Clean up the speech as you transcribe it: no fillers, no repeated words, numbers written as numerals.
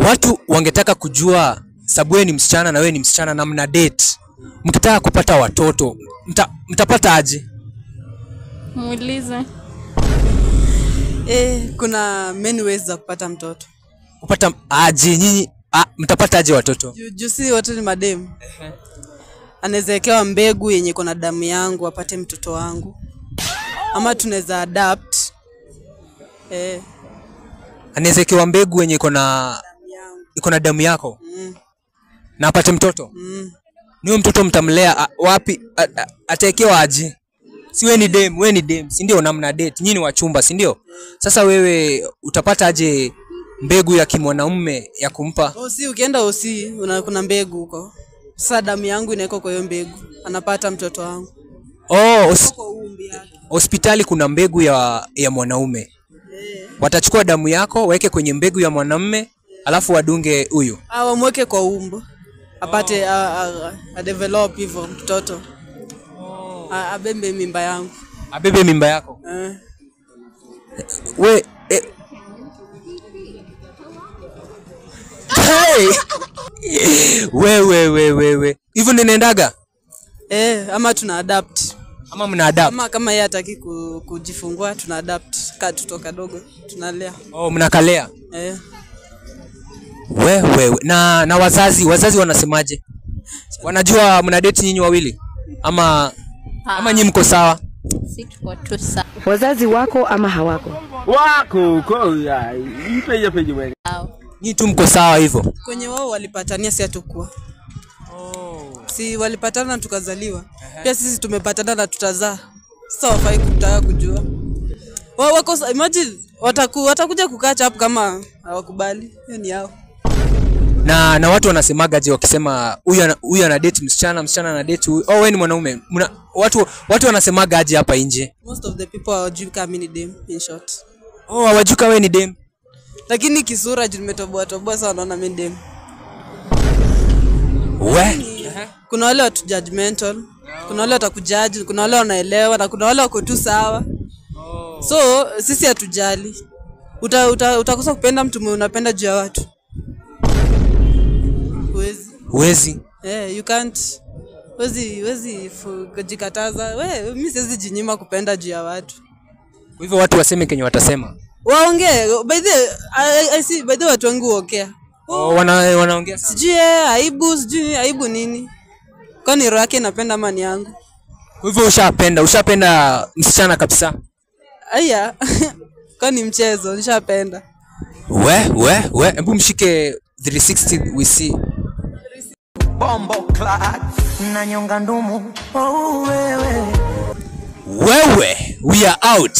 Watu wangetaka kujua sababu wewe ni msichana na wewe ni msichana na mna date. Mkitaka kupata watoto, mtapata aje? Muulize. Kuna many ways za kupata mtoto. Kupata aje nyinyi? Mtapata aje watoto? Jusi watu ni madem. Anawezekewa mbegu yenye iko na damu yangu apate mtoto wangu. Ama tunaweza adapt. Anawezekewa mbegu yenye iko na damu yako. Na apate mtoto? Niyo mtoto mtamlea wapi? Ataekewa aje? Si wewe ni dem, si ndio? Na mna date, nyinyi wachumba, si ndio? Sasa wewe utapata aje mbegu ya kimwanaume ya kumpa? Ukienda kuna mbegu huko. Sasa damu yangu inaiko kwa hiyo mbegu. Anapata mtoto wangu. Hospitali kuna mbegu ya mwanaume. Watachukua damu yako, weke kwenye mbegu ya mwanamume, alafu wadunge huyu. Wamweke kwa umbo. Apate develop hivyo mtoto. Abebe mimba yangu. Abebe mimba yako? Wewe. Hivyo ninaendaga? Ama tuna adapt. Ama mna adapt? Kama yeye hataki kujifungua tuna adapt. Katoto kadogo tunalea. Mnakalea? Wewe. Na wazazi wanasemaje? Wanajua mna date nyinyi wawili? Ama nyinyi mko sawa? Si tuko tu sawa. Wazazi wako ama hawako? Wako mpeje wewe. Nyinyi tu mko sawa hivyo? Kwenye wao walipatania si atukua. Si walipatana tukazaliwa. Pia sisi tumepatana na tutazaa. Sasa wafai kutaka kujua. Wako imagine watakuja kukaa hapo kama hawakubali. Hiyo ni yao. Na watu wanasemaga je wakisema huyu ana date msichana ana date huyu. Wewe ni mwanaume. Watu wanasemaga aje hapa nje? Most of the people hawajui kama mimi ni dem in short. Hawajui kama wewe ni dem. Lakini kisura nimetoboa sasa wanaona mimi dem. Kuna wale watu judgmental, kuna wale watakujudge, kuna wale wanaelewa na kuna wale wako tu sawa. So sisi hatujali. Utakosa kupenda mtu mwenye unapenda juu ya watu. Huwezi. You can't. Huwezi kujikataza. Mimi siwezi jinyima kupenda juu ya watu. Kwa hivyo watu waseme kenye watasema. Waongee. By the watu wangu waongea. Wanaongea sana. Sijui aibu nini? Kwani roho yake inapenda mani yangu. Kwa hivyo ushapenda msichana kabisa? Aya. Kwani mchezo nishapenda. Hebu mshike 360 we see. Bombo clad na nyonga ndumu. Wewe we are out.